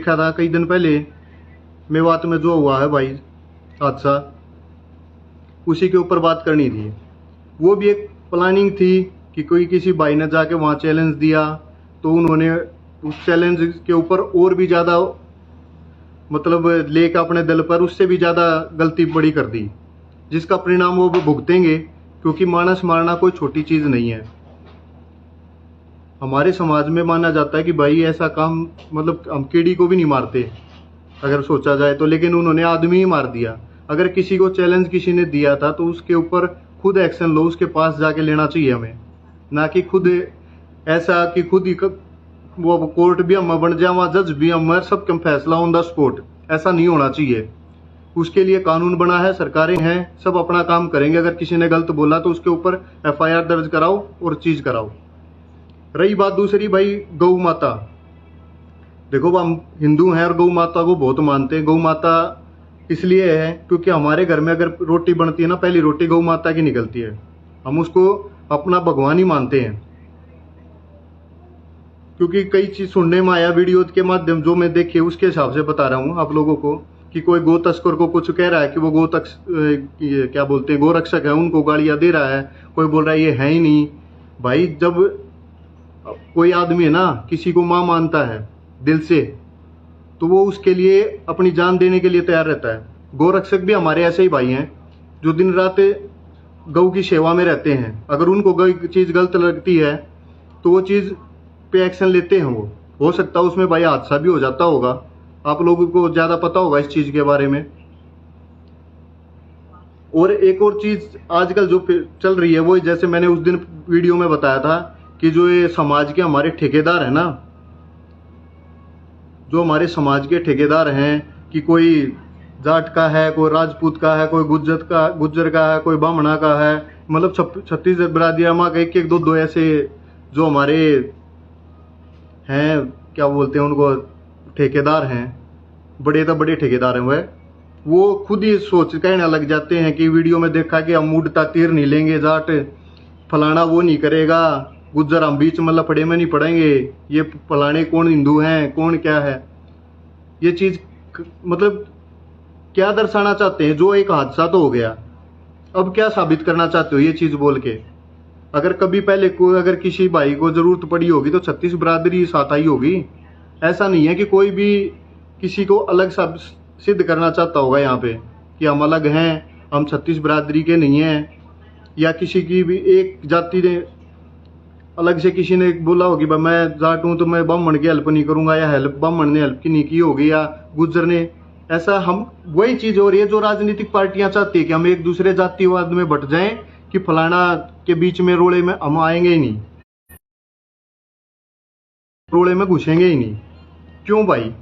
देखा था कई दिन पहले मेवात में जो हुआ है भाई हादसा, उसी के ऊपर बात करनी थी। वो भी एक प्लानिंग थी कि कोई किसी भाई ने जाके वहाँ चैलेंज दिया, तो उन्होंने उस चैलेंज के ऊपर और भी ज़्यादा मतलब लेकर अपने दिल पर उससे भी ज़्यादा गलती बड़ी कर दी, जिसका परिणाम वो भुगतेंगे, क्योंकि मानस मारना कोई छोटी चीज़ नहीं है। हमारे समाज में माना जाता है कि भाई ऐसा काम मतलब हम कीड़ी को भी नहीं मारते अगर सोचा जाए तो, लेकिन उन्होंने आदमी ही मार दिया। अगर किसी को चैलेंज किसी ने दिया था तो उसके ऊपर खुद एक्शन लो, उसके पास जाके लेना चाहिए हमें, ना कि खुद ऐसा कि खुद ही वो कोर्ट भी हम बन जाए, वहाँ जज भी हम, सब फैसला ऑन द स्पॉट, ऐसा नहीं होना चाहिए। उसके लिए कानून बना है, सरकारें हैं, सब अपना काम करेंगे। अगर किसी ने गलत बोला तो उसके ऊपर FIR दर्ज कराओ और चीज कराओ। रही बात दूसरी भाई गौ माता, देखो हम हिंदू हैं और गौ माता को बहुत मानते हैं। गौ माता इसलिए है क्योंकि हमारे घर में अगर रोटी बनती है ना, पहली रोटी गौ माता की निकलती है। हम उसको अपना भगवान ही मानते हैं, क्योंकि कई चीज सुनने में आया वीडियो के माध्यम जो मैं देखे उसके हिसाब से बता रहा हूँ आप लोगों को, कि कोई गो तस्कर को कुछ कह रहा है कि वो क्या बोलते हैं गोरक्षक है, उनको गालियां दे रहा है। कोई बोल रहा है ये है ही नहीं। भाई जब कोई आदमी है ना किसी को माँ मानता है दिल से, तो वो उसके लिए अपनी जान देने के लिए तैयार रहता है। गोरक्षक भी हमारे ऐसे ही भाई हैं जो दिन रात गौ की सेवा में रहते हैं। अगर उनको कोई चीज़ गलत लगती है तो वो चीज़ पे एक्शन लेते हैं। वो हो सकता है उसमें भाई हादसा भी हो जाता होगा, आप लोगों को ज़्यादा पता होगा इस चीज़ के बारे में। और एक और चीज़ आजकल जो चल रही है वो, जैसे मैंने उस दिन वीडियो में बताया था कि जो ये समाज के हमारे ठेकेदार हैं ना, जो हमारे समाज के ठेकेदार हैं, कि कोई जाट का है, कोई राजपूत का है, कोई गुज्जर का है, कोई बामणा का है, मतलब 36 बिरादियां माँ के एक दो दो ऐसे जो हमारे हैं, क्या बोलते हैं उनको, ठेकेदार हैं, बड़े तो बड़े ठेकेदार हैं। वो खुद ही सोच कहने लग जाते हैं कि वीडियो में देखा कि हम उड़ता तीर नहीं लेंगे, जाट फलाना वो नहीं करेगा, गुज्जर हम बीच में लफड़े में नहीं पड़ेंगे, ये फलाने कौन हिंदू हैं कौन क्या है। ये चीज मतलब क्या दर्शाना चाहते हैं? जो एक हादसा तो हो गया, अब क्या साबित करना चाहते हो ये चीज बोल के? अगर कभी पहले कोई अगर किसी भाई को जरूरत पड़ी होगी तो 36 बिरादरी साथ आई होगी। ऐसा नहीं है कि कोई भी किसी को अलग सिद्ध करना चाहता होगा यहाँ पे कि हम अलग हैं, हम 36 बिरादरी के नहीं हैं, या किसी की भी एक जाति ने अलग से किसी ने बोला होगी भाई मैं जाट हूं तो मैं ब्राह्मण की हेल्प नहीं करूंगा, या हेल्प ब्राह्मण ने हेल्प की नहीं की होगी, या गुज्जर ने। ऐसा हम वही चीज हो रही है जो राजनीतिक पार्टियां चाहती है कि हम एक दूसरे जातिवाद में बट जाएं, कि फलाना के बीच में रोड़े में हम आएंगे ही नहीं, रोड़े में घुसेंगे ही नहीं। क्यों भाई?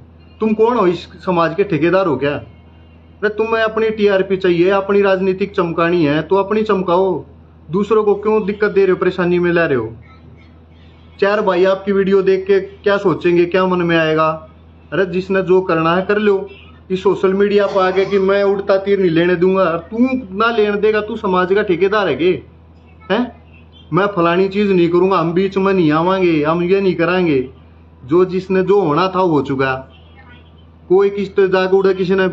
तुम कौन हो? इस समाज के ठेकेदार हो क्या? अरे तुम्हें अपनी TRP चाहिए, अपनी राजनीतिक चमकानी है तो अपनी चमकाओ, दूसरों को क्यों दिक्कत दे रहे हो, परेशानी में ला रहे हो? चार भाई आपकी वीडियो देख के क्या सोचेंगे, क्या मन में आएगा? अरे जिसने जो करना है कर लो। इस सोशल मीडिया पर आके कि मैं उड़ता तीर नहीं लेने दूंगा, तू ना लेने देगा? तू समाज का ठेकेदार है के? हैं? मैं फलानी चीज नहीं करूंगा, हम बीच में नहीं आवांगे, हम ये नहीं कराएंगे। जो जिसने जो होना था हो चुका। कोई किस जाग उड़े किसी ने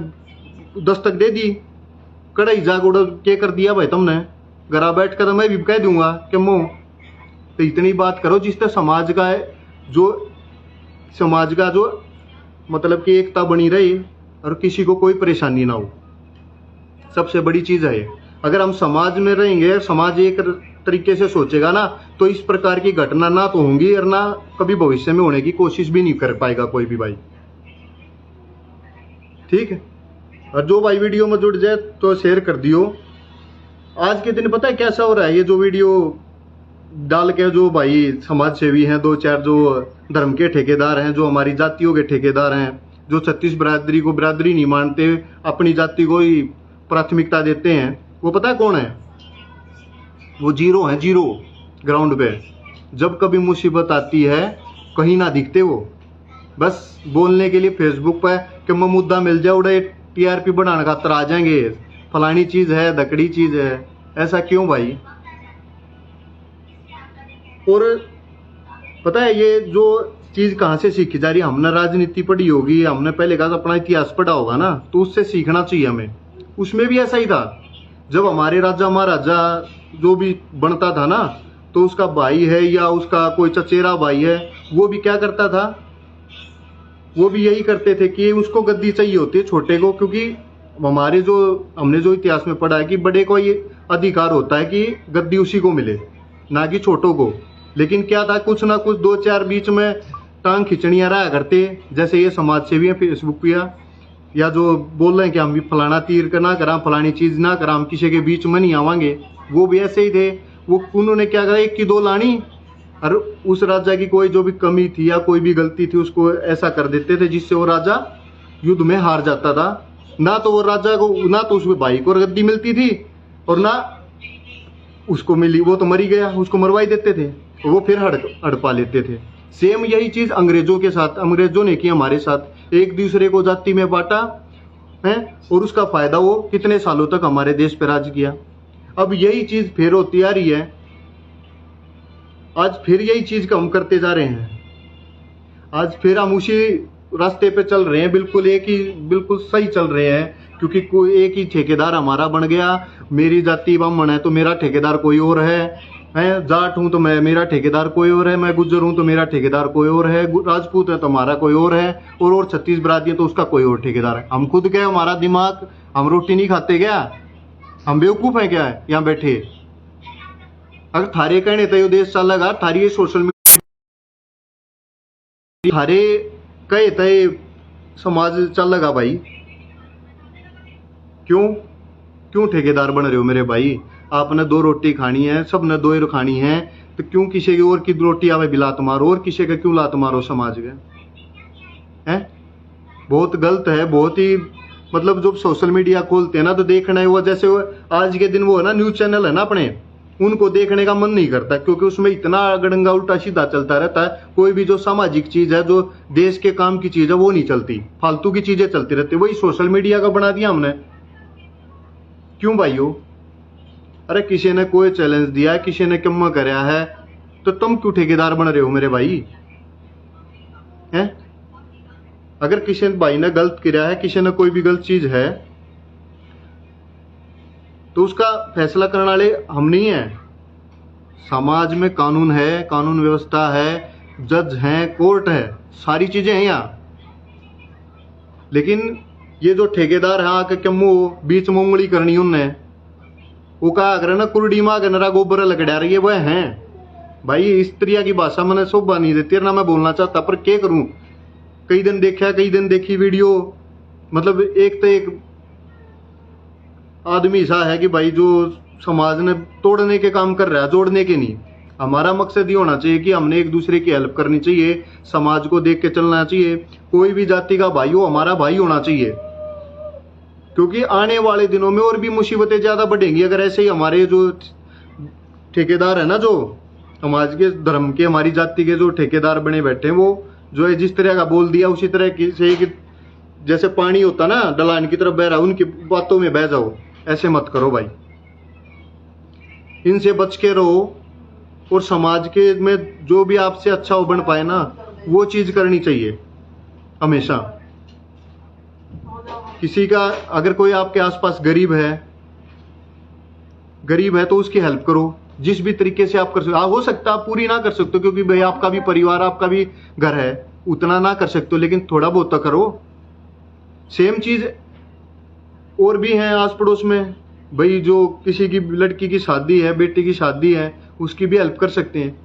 दस्तक दे दी, कड़ाई जाग उड़ क्या कर दिया भाई तुमने? घरा बैठ कर मैं भी कह दूंगा कि मुंह तो इतनी बात करो जिससे समाज का है, जो समाज का जो मतलब कि एकता बनी रहे और किसी को कोई परेशानी ना हो। सबसे बड़ी चीज है ये। अगर हम समाज में रहेंगे, समाज एक तरीके से सोचेगा ना, तो इस प्रकार की घटना ना तो होंगी और ना कभी भविष्य में होने की कोशिश भी नहीं कर पाएगा कोई भी भाई। ठीक है? और जो भाई वीडियो में जुड़ जाए तो शेयर कर दियो। आज के दिन पता है कैसा हो रहा है? ये जो वीडियो डाल के जो भाई समाज सेवी हैं, दो चार जो धर्म के ठेकेदार हैं, जो हमारी जातियों के ठेकेदार हैं, जो 36 बिरादरी को बिरादरी नहीं मानते, अपनी जाति को ही प्राथमिकता देते हैं, वो पता है कौन है? वो जीरो हैं, जीरो ग्राउंड पे। जब कभी मुसीबत आती है कहीं ना दिखते वो, बस बोलने के लिए फेसबुक पर कि मैं मुद्दा मिल जाए उड़े TRP बढ़ाने खातर आ जाएंगे, फलानी चीज है, दकड़ी चीज है। ऐसा क्यों भाई? और पता है ये जो चीज कहाँ से सीखी जा रही है? हमने राजनीति पढ़ी होगी, हमने पहले कहा अपना इतिहास पढ़ा होगा ना, तो उससे सीखना चाहिए हमें। उसमें भी ऐसा ही था, जब हमारे राजा महाराजा जो भी बनता था ना, तो उसका भाई है या उसका कोई चचेरा भाई है, वो भी क्या करता था, वो भी यही करते थे कि उसको गद्दी चाहिए होती है छोटे को, क्योंकि हमारे जो हमने जो इतिहास में पढ़ा है कि बड़े को ये अधिकार होता है कि गद्दी उसी को मिले, ना कि छोटों को। लेकिन क्या था, कुछ ना कुछ दो चार बीच में टांग खिंचड़ियां रहा करते, जैसे ये समाज सेवी है फेसबुक पे या जो बोल रहे हैं कि हम भी फलाना तीर का ना करा, फलानी चीज ना करा, हम किसी के बीच में नहीं आवांगे, वो भी ऐसे ही थे। वो उन्होंने क्या करा, एक की दो लानी, और उस राजा की कोई जो भी कमी थी या कोई भी गलती थी उसको ऐसा कर देते थे जिससे वो राजा युद्ध में हार जाता था। ना तो वो राजा को, ना तो उसके भाई को गद्दी मिलती थी और ना उसको मिली, वो तो मरी गया, उसको मरवा ही देते थे, वो फिर हड़पा लेते थे। सेम यही चीज अंग्रेजों के साथ, अंग्रेजों ने की हमारे साथ, एक दूसरे को जाति में बांटा है और उसका फायदा वो कितने सालों तक हमारे देश पे राज किया। अब यही चीज फिर होती आ रही है, आज फिर यही चीज का हम करते जा रहे हैं, आज फिर हम उसी रास्ते पे चल रहे हैं, बिल्कुल सही चल रहे हैं, क्योंकि कोई एक ही ठेकेदार हमारा बन गया। मेरी जाति ब्राह्मण है तो मेरा ठेकेदार कोई और है, जाट हूं तो मेरा ठेकेदार कोई और है, मैं गुज्जर हूं तो मेरा ठेकेदार कोई और है, राजपूत है तो हमारा कोई और है, और 36 बरादरी है तो उसका कोई और ठेकेदार है। हम खुद क्या, हमारा दिमाग, हम रोटी नहीं खाते क्या? हम बेवकूफ हैं क्या यहाँ बैठे? अगर थारे कहने तो देश चलेगा, थारी सोशल मीडिया थारे कहे तय समाज चलेगा भाई। क्यों ठेकेदार बन रहे हो मेरे भाई? आपने 2 रोटी खानी है, सबने 2 ही खानी है, तो क्यों किसी की और की रोटी आवे भी लात मारो, और किसी का क्यों लात मारो समाज के? हैं? बहुत गलत है, बहुत ही, मतलब जो सोशल मीडिया खोलते हैं ना तो देखना है वो, जैसे वो आज के दिन वो है ना न्यूज चैनल है ना अपने, उनको देखने का मन नहीं करता, क्योंकि उसमें इतना गड़ंगा उल्टा सीधा चलता रहता है। कोई भी जो सामाजिक चीज है, जो देश के काम की चीज है, वो नहीं चलती, फालतू की चीजें चलती रहती। वही सोशल मीडिया का बना दिया हमने। क्यों भाइयों? अरे किसी ने कोई चैलेंज दिया है, किसी ने कम कराया है, तो तुम क्यों ठेकेदार बन रहे हो मेरे भाई? हैं? अगर किसी भाई ने गलत किया है, किसी ने कोई भी गलत चीज है, तो उसका फैसला करने वाले हम नहीं है। समाज में कानून है, कानून व्यवस्था है, जज हैं, कोर्ट है, सारी चीजें हैं यहाँ। लेकिन ये जो ठेकेदार है आके कमो बीच में उंगली करनी उनने, वो कहा अगर ना कुरडी माँ नरा गोबर लगड़ा रही है, वह है भाई। स्त्रिया की भाषा मैंने शोभा नहीं देती ना, मैं बोलना चाहता, पर क्या करूं? कई दिन देखा, कई दिन देखी वीडियो, मतलब एक तो एक आदमी ऐसा है कि भाई जो समाज ने तोड़ने के काम कर रहा है, जोड़ने के नहीं। हमारा मकसद ये होना चाहिए कि हमने एक दूसरे की हेल्प करनी चाहिए, समाज को देख के चलना चाहिए। कोई भी जाति का भाई हो, हमारा भाई होना चाहिए, क्योंकि आने वाले दिनों में और भी मुसीबतें ज्यादा बढ़ेंगी अगर ऐसे ही हमारे जो ठेकेदार है ना, जो समाज के धर्म के, हमारी जाति के जो ठेकेदार बने बैठे हैं, वो जो है जिस तरह का बोल दिया उसी तरह से, जैसे पानी होता ना ढलान की तरफ बह रहा, उनकी बातों में बह जाओ। ऐसे मत करो भाई, इनसे बच के रहो, और समाज के में जो भी आपसे अच्छा हो बन पाए ना, वो चीज करनी चाहिए हमेशा। किसी का अगर कोई आपके आसपास गरीब है तो उसकी हेल्प करो जिस भी तरीके से आप कर सकते हो। सकता आप पूरी ना कर सकते हो, क्योंकि भाई आपका भी परिवार, आपका भी घर है, उतना ना कर सकते हो, लेकिन थोड़ा बहुत तो करो। सेम चीज और भी है आस पड़ोस में भाई, जो किसी की लड़की की शादी है, बेटी की शादी है, उसकी भी हेल्प कर सकते हैं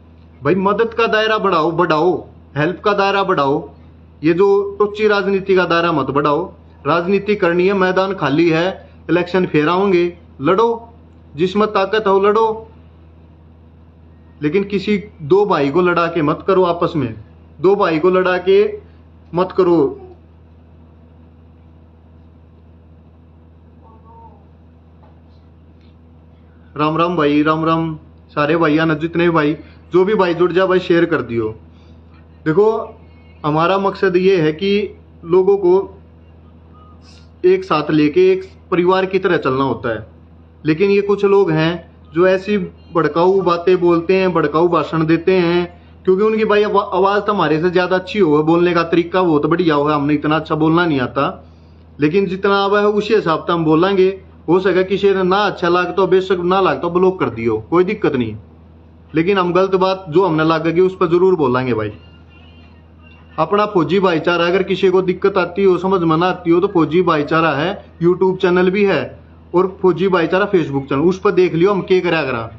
भाई। मदद का दायरा बढ़ाओ, हेल्प का दायरा बढ़ाओ। ये जो टुच्ची राजनीति का दायरा मत बढ़ाओ। राजनीति करनी है, मैदान खाली है, इलेक्शन फेर आओगे, लड़ो, जिसमें ताकत हो लड़ो, लेकिन किसी 2 भाई को लड़ा के मत करो। आपस में 2 भाई को लड़ा के मत करो। राम राम भाई, राम राम सारे भाई, न जितने भी भाई, जो भी भाई जुड़ जा भाई, शेयर कर दियो। देखो हमारा मकसद ये है कि लोगों को एक साथ लेके एक परिवार की तरह चलना होता है। लेकिन ये कुछ लोग हैं जो ऐसी भड़काऊ बातें बोलते हैं, भड़काऊ भाषण देते हैं क्योंकि उनकी भाई आवाज तो हमारे से ज्यादा अच्छी हो, बोलने का तरीका वो तो बढ़िया हो, हमने इतना अच्छा बोलना नहीं आता, लेकिन जितना आवा है उसी हिसाब से हम बोलेंगे। हो सके किसी ने ना अच्छा लगता हो, बेशक ना लगता ब्लॉक कर दियो, कोई दिक्कत नहीं, लेकिन हम गलत बात जो हमने लगेगी उस पर जरूर बोलेंगे भाई। अपना फौजी भाईचारा, अगर किसी को दिक्कत आती हो, समझ में ना आती हो, तो फौजी भाईचारा है, यूट्यूब चैनल भी है, और फौजी भाईचारा फेसबुक चैनल, उस पर देख लियो हम क्या करा करा।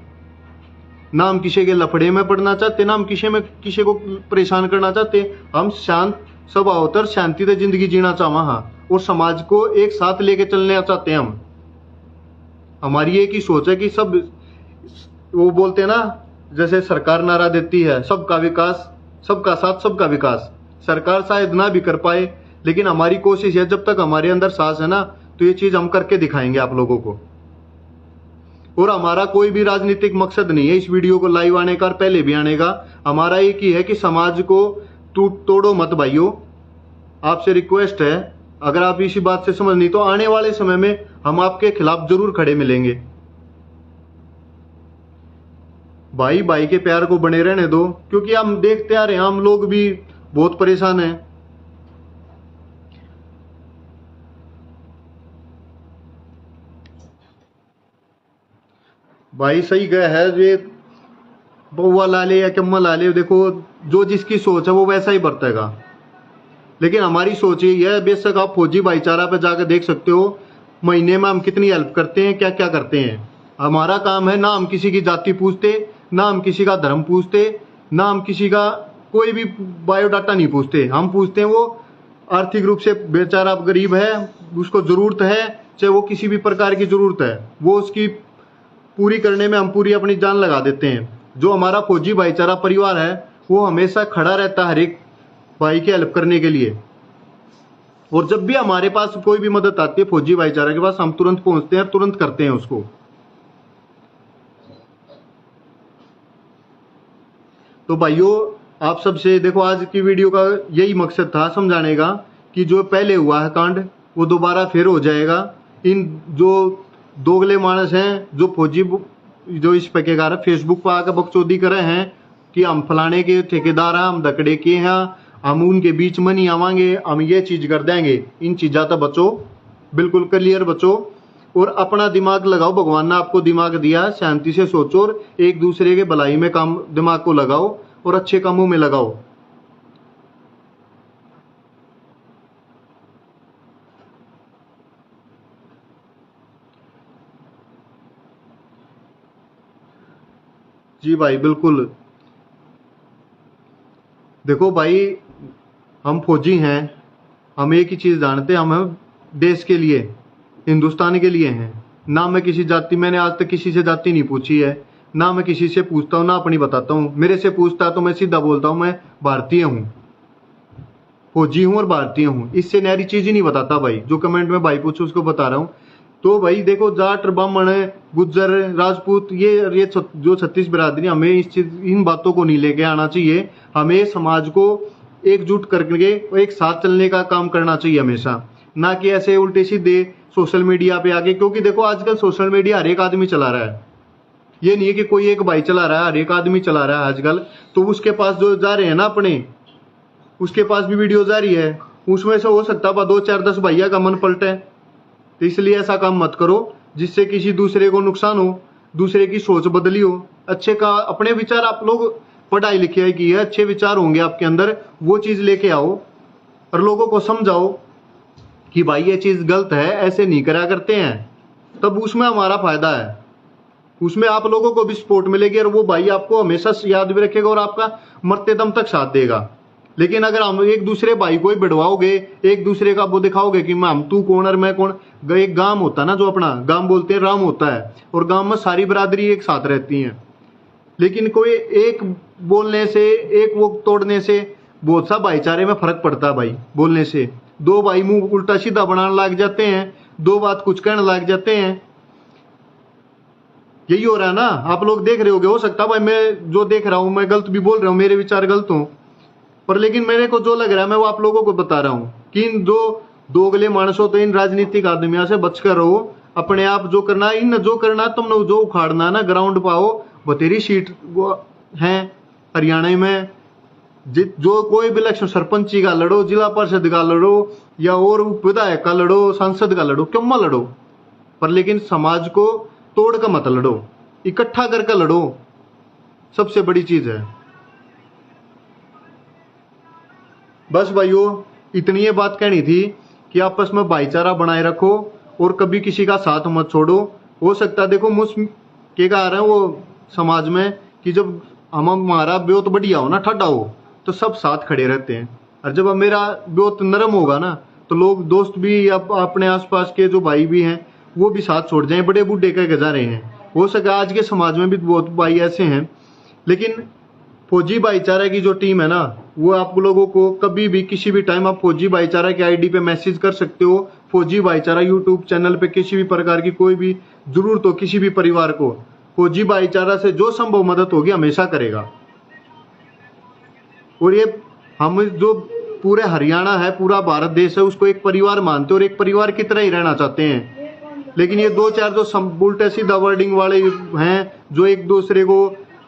ना हम किसी के लफड़े में पड़ना चाहते, ना हम किसी को परेशान करना चाहते। हम शांत स्वभाव और शांति से जिंदगी जीना चाहवा हाँ, और समाज को एक साथ लेके चलना चाहते हैं हम। हमारी एक ही सोच है कि सब, वो बोलते हैं ना, जैसे सरकार नारा देती है सबका विकास, सबका साथ सबका विकास। सरकार शायद ना भी कर पाए, लेकिन हमारी कोशिश है, जब तक हमारे अंदर सांस है ना, तो ये चीज हम करके दिखाएंगे आप लोगों को। और हमारा कोई भी राजनीतिक मकसद नहीं है इस वीडियो को लाइव आने का और पहले भी आने का। हमारा एक ही है कि समाज को तोड़ो मत भाइयों। आपसे रिक्वेस्ट है, अगर आप इसी बात से समझ नहीं, तो आने वाले समय में हम आपके खिलाफ जरूर खड़े मिलेंगे। भाई भाई के प्यार को बने रहने दो, क्योंकि हम देखते आ रहे हैं, हम लोग भी बहुत परेशान हैं। भाई सही गए है, ये बउआ ला ले या कम्मा ला ले, देखो जो जिसकी सोच है वो वैसा ही बरतेगा। लेकिन हमारी सोच यही है, बेशक आप फौजी भाईचारा पे जाकर देख सकते हो, महीने में हम कितनी हेल्प करते हैं, क्या क्या करते हैं। हमारा काम है, ना हम किसी की जाति पूछते, ना हम किसी का धर्म पूछते, ना हम किसी का कोई भी बायोडाटा नहीं पूछते। हम पूछते हैं वो आर्थिक रूप से बेचारा गरीब है, उसको जरूरत है, चाहे वो किसी भी प्रकार की जरूरत है, वो उसकी पूरी करने में हम पूरी अपनी जान लगा देते हैं। जो हमारा फौजी भाईचारा परिवार है, वो हमेशा खड़ा रहता है हर एक भाई की हेल्प करने के लिए। और जब भी हमारे पास कोई भी मदद आती है फौजी भाईचारा के पास, हम तुरंत पहुंचते हैं और तुरंत करते हैं उसको। तो भाइयों, आप सबसे देखो, आज की वीडियो का यही मकसद था समझाने का कि जो पहले हुआ है कांड वो दोबारा फिर हो जाएगा। इन जो दोगले मानस हैं, जो फौजी जो इस प्रकार फेसबुक पर आकर बकचोदी करे हैं कि हम फलाने के ठेकेदार हैं, हम दकड़े के हैं, हम उनके बीच में नहीं आवांगे, हम ये चीज कर देंगे। इन चीजा तो बचो, बिल्कुल क्लियर बचो, और अपना दिमाग लगाओ। भगवान ने आपको दिमाग दिया, शांति से सोचो और एक दूसरे के भलाई में काम दिमाग को लगाओ और अच्छे कामों में लगाओ। जी भाई बिल्कुल। देखो भाई, हम फौजी हैं, हम एक ही चीज जानते हैं, हम देश के लिए, हिंदुस्तान के लिए हैं। ना मैं किसी जाति, मैंने आज तक किसी से जाति नहीं पूछी है, ना मैं किसी से पूछता हूँ, ना अपनी बताता हूँ। मेरे से पूछता तो मैं सीधा बोलता हूँ मैं भारतीय हूँ, फौजी हूँ और भारतीय हूँ। इससे नहरी चीज ही नहीं बताता भाई। जो कमेंट में भाई पूछो उसको बता रहा हूँ। तो भाई देखो, जाट, ब्राह्मण, गुज्जर, राजपूत, ये जो 36 बिरादरी, हमें इन बातों को नहीं लेके आना चाहिए। हमें समाज को एकजुट करके एक साथ चलने का काम करना चाहिए हमेशा, ना कि ऐसे उल्टे सीधे सोशल मीडिया पे आके। क्योंकि देखो आजकल सोशल मीडिया हर एक आदमी चला रहा है, ये नहीं है कि कोई एक भाई चला रहा है, हर एक आदमी चला रहा है आजकल। तो उसके पास जो जा रहे हैं ना अपने, उसके पास भी वीडियो जा रही है, उसमें से हो सकता है 2 4 10 भैया का मन पलटे। तो इसलिए ऐसा काम मत करो जिससे किसी दूसरे को नुकसान हो, दूसरे की सोच बदली हो। अच्छे का अपने विचार, आप लोग पढ़ाई लिखाई की है, अच्छे विचार होंगे आपके अंदर, वो चीज लेके आओ और लोगों को समझाओ कि भाई ये चीज गलत है, ऐसे नहीं करा करते हैं। तब उसमें हमारा फायदा है, उसमें आप लोगों को भी सपोर्ट मिलेगी और वो भाई आपको हमेशा याद भी रखेगा और आपका मरते दम तक साथ देगा। लेकिन अगर हम एक दूसरे भाई को ही बिड़वाओगे, एक दूसरे का वो दिखाओगे कि हम तू कौन और मैं कौन। एक गांव होता है ना, जो अपना गांव बोलते हैं, राम होता है, और गांव में सारी बरादरी एक साथ रहती है। लेकिन कोई एक बोलने से, एक वो तोड़ने से बहुत सा भाईचारे में फर्क पड़ता है भाई। बोलने से 2 भाई मुंह उल्टा सीधा बनाने लग जाते हैं, 2 बात कुछ कहने लग जाते हैं। यही हो रहा है ना, आप लोग देख रहे होगे। हो सकता है भाई मैं जो देख रहा हूं मैं गलत भी बोल रहा हूं, मेरे विचार गलत हों, पर लेकिन मेरे को जो लग रहा है मैं वो आप लोगों को बता रहा हूँ कि इन जो दोगले मानसों, तो इन राजनीतिक आदमियों से बचकर रहो। अपने आप जो करना है, इन जो करना है, तुमने जो उखाड़ना है ना, ग्राउंड पाओ। बतेरी सीट वो है हरियाणा में, जो कोई भी इलेक्शन सरपंची का लड़ो, जिला परिषद का लड़ो, या और विधायक का लड़ो, सांसद का लड़ो, क्यों मत लड़ो, पर लेकिन समाज को तोड़ कर मत लड़ो, इकट्ठा करके लड़ो, सबसे बड़ी चीज है। बस भाइयों, इतनी ये बात कहनी थी कि आपस में भाईचारा बनाए रखो और कभी किसी का साथ मत छोड़ो। हो सकता है देखो मुझ के कह रहे हैं वो समाज में कि जब हमारा ब्योत बढ़िया हो ना, ठंडा हो, तो सब साथ खड़े रहते हैं, और जब मेरा ब्योत नरम होगा ना, तो लोग दोस्त भी या अपने आसपास के जो भाई भी हैं वो भी साथ छोड़ जाएं, बड़े बूढ़े कह के जा रहे हैं। हो सके आज के समाज में भी बहुत भाई ऐसे हैं, लेकिन फौजी भाईचारा की जो टीम है ना, वो आप लोगों को कभी भी किसी भी टाइम आप फौजी भाईचारा की आईडी पे मैसेज कर सकते हो। फौजी भाईचारा यूट्यूब चैनल पे किसी भी प्रकार की कोई भी जरूरत हो किसी भी परिवार को, फौजी भाईचारा से जो संभव मदद होगी हमेशा करेगा। और ये हम जो पूरे हरियाणा है, पूरा भारत देश है, उसको एक परिवार मानते हैं और एक परिवार की तरह ही रहना चाहते हैं। लेकिन ये दो चार जो उल्टे सीधा वर्डिंग वाले हैं, जो एक दूसरे को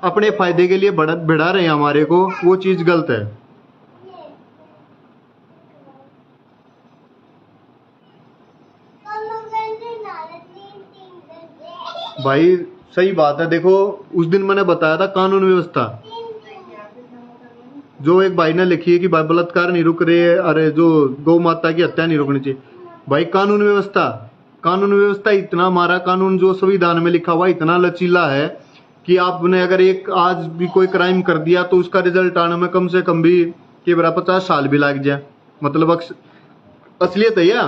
अपने फायदे के लिए बढ़ा रहे हैं हमारे को, वो चीज गलत है। भाई सही बात है। देखो उस दिन मैंने बताया था कानून व्यवस्था, जो एक भाई ने लिखी है कि भाई बलात्कार नहीं रुक रहे, अरे जो गौ माता की हत्या नहीं रुकनी चाहिए। भाई कानून व्यवस्था इतना, हमारा कानून जो संविधान में लिखा हुआ इतना लचीला है कि आपने अगर एक आज भी कोई क्राइम कर दिया तो उसका रिजल्ट आने में कम से कम भी के बराबर 50 साल भी लग जाए, मतलब असलियत है या,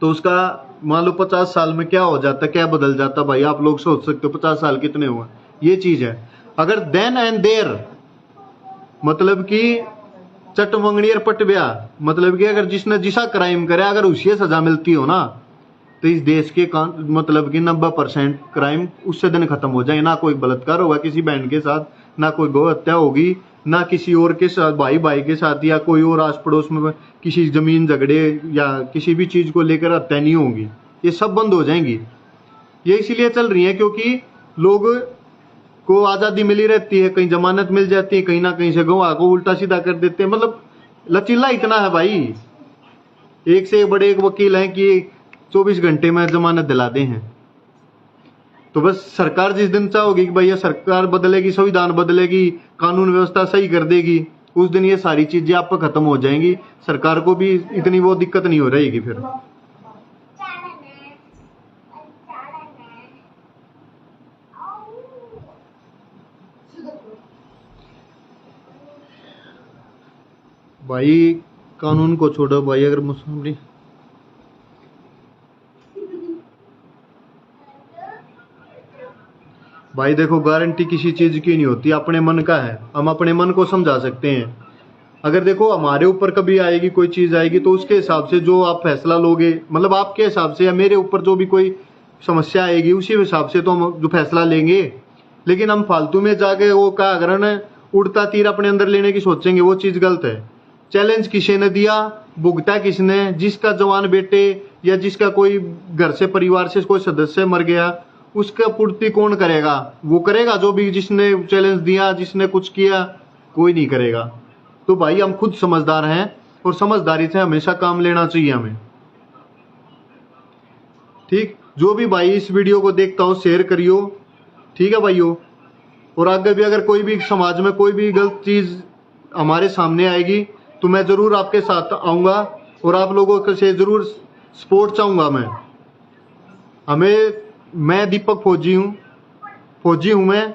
तो उसका मान लो 50 साल में क्या हो जाता, क्या बदल जाता, भाई आप लोग सोच सकते हो 50 साल कितने हुए। ये चीज है। अगर देन एंड देयर मतलब कि चटमंगनी और पटव्या, मतलब कि अगर जिसने जिसा क्राइम करे अगर उसी सजा मिलती हो ना, तो इस देश के मतलब कि 90% क्राइम उससे दिन खत्म हो जाए। ना कोई बलात्कार होगा किसी बहन के साथ, ना कोई गौ हत्या होगी, ना किसी और के साथ भाई भाई के साथ या कोई और आस पड़ोस में किसी जमीन झगड़े या किसी भी चीज को लेकर हत्या नहीं होगी। ये सब बंद हो जाएंगी। ये इसीलिए चल रही है क्योंकि लोग को आजादी मिली रहती है, कहीं जमानत मिल जाती है, कहीं ना कहीं से गवाह को उल्टा सीधा कर देते हैं। मतलब लचीला इतना है भाई, एक से एक बड़े एक वकील हैं कि 24 घंटे में जमानत दिलाते हैं। तो बस सरकार जिस दिन चाहोगी कि भैया सरकार बदलेगी, संविधान बदलेगी, कानून व्यवस्था सही कर देगी, उस दिन ये सारी चीजें आप पर खत्म हो जाएंगी। सरकार को भी इतनी वो दिक्कत नहीं हो रहेगी फिर। भाई कानून को छोड़ो भाई, अगर मुस्लिम भाई देखो गारंटी किसी चीज की नहीं होती, अपने मन का है, हम अपने मन को समझा सकते हैं। अगर देखो हमारे ऊपर कभी आएगी कोई चीज आएगी तो उसके हिसाब से जो आप फैसला लोगे, मतलब आपके हिसाब से या मेरे ऊपर जो भी कोई समस्या आएगी उसी हिसाब से तो हम जो फैसला लेंगे। लेकिन हम फालतू में जाके वो का अगर उड़ता तीर अपने अंदर लेने की सोचेंगे, वो चीज गलत है। चैलेंज किसी ने दिया, भुगता किसने, जिसका जवान बेटे या जिसका कोई घर से परिवार से कोई सदस्य मर गया, उसका पूर्ति कौन करेगा? वो करेगा जो भी जिसने चैलेंज दिया, जिसने कुछ किया, कोई नहीं करेगा। तो भाई हम खुद समझदार हैं और समझदारी से हमेशा काम लेना चाहिए हमें। ठीक, जो भी भाई इस वीडियो को देखता हो शेयर करियो, ठीक है भाइयों। और आगे भी अगर कोई भी समाज में कोई भी गलत चीज हमारे सामने आएगी तो मैं जरूर आपके साथ आऊंगा और आप लोगों से जरूर सपोर्ट चाहूंगा। मैं दीपक फौजी हूं मैं,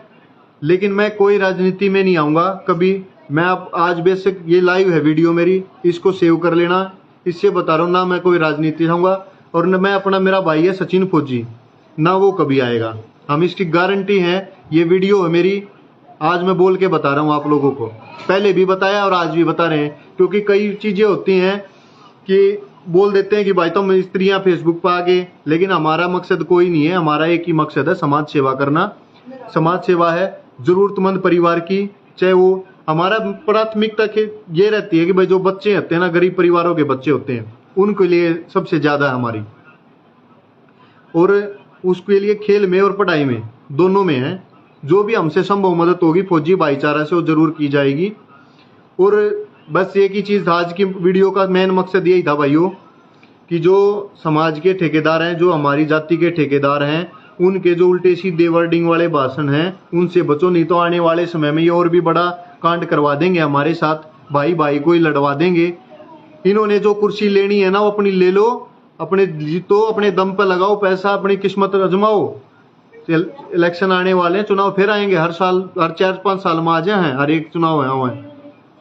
लेकिन मैं कोई राजनीति में नहीं आऊंगा कभी। मैं अब आज बेसिक ये लाइव है वीडियो मेरी, इसको सेव कर लेना। इससे बता रहा हूँ ना मैं कोई राजनीति आऊंगा और न मैं अपना, मेरा भाई है सचिन फौजी, ना वो कभी आएगा, हम इसकी गारंटी है। ये वीडियो है मेरी, आज मैं बोल के बता रहा हूँ आप लोगों को, पहले भी बताया और आज भी बता रहे हैं। क्योंकि कई चीजें होती हैं कि बोल देते हैं कि भाई तुम स्त्रियां फेसबुक पर आ गए, लेकिन हमारा मकसद कोई नहीं है, हमारा एक ही मकसद है, समाज सेवा करना। समाज सेवा है जरूरतमंद परिवार की, चाहे वो हमारा प्राथमिकता ये रहती है कि भाई जो बच्चे होते हैं ना, गरीब परिवारों के बच्चे होते हैं, उनके लिए सबसे ज्यादा हमारी, और उसके लिए खेल में और पढ़ाई में दोनों में है। जो भी हमसे संभव मदद होगी फौजी भाईचारा से वो जरूर की जाएगी। और बस एक ही चीज़ था आज की वीडियो का मेन मकसद यही था भाइयों कि जो समाज के ठेकेदार हैं, जो हमारी जाति के ठेकेदार हैं, उनके जो उल्टे सीधे वर्डिंग वाले भाषण हैं उनसे बचो, नहीं तो आने वाले समय में ये और भी बड़ा कांड करवा देंगे हमारे साथ, भाई भाई को ही लड़वा देंगे। इन्होंने जो कुर्सी लेनी है ना वो अपनी ले लो, अपने जीतो, अपने दम पे लगाओ पैसा, अपनी किस्मत आजमाओ। इलेक्शन आने वाले हैं, चुनाव फिर आएंगे हर साल, हर 4-5 साल में आ जाए हैं, हर एक चुनाव है हुए,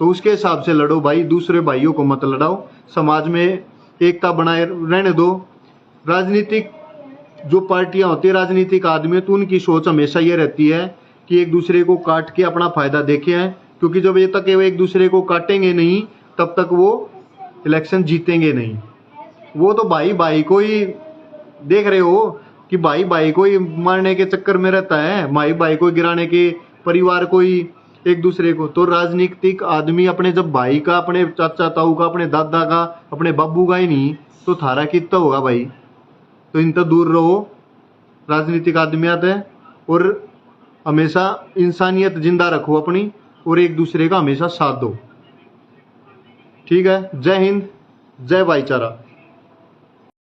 तो उसके हिसाब से लड़ो भाई, दूसरे भाइयों को मत लड़ाओ। समाज में एकता बनाए रहने दो। राजनीतिक जो पार्टियां होती है, राजनीतिक आदमी, तो उनकी सोच हमेशा ये रहती है कि एक दूसरे को काट के अपना फायदा देखे हैं, क्योंकि जब ये तक वो एक दूसरे को काटेंगे नहीं तब तक वो इलेक्शन जीतेंगे नहीं। वो तो भाई भाई को ही देख रहे हो कि भाई भाई को ही मारने के चक्कर में रहता है, भाई भाई को गिराने के, परिवार को ही, एक दूसरे को। तो राजनीतिक आदमी अपने जब भाई का, अपने चाचा ताऊ का, अपने दादा का, अपने बाबू का ही नहीं तो थारा कितना होगा भाई। तो इनसे दूर रहो राजनीतिक आदमी आते हैं, और हमेशा इंसानियत जिंदा रखो अपनी, और एक दूसरे का हमेशा साथ दो। ठीक है, जय हिंद, जय भाईचारा।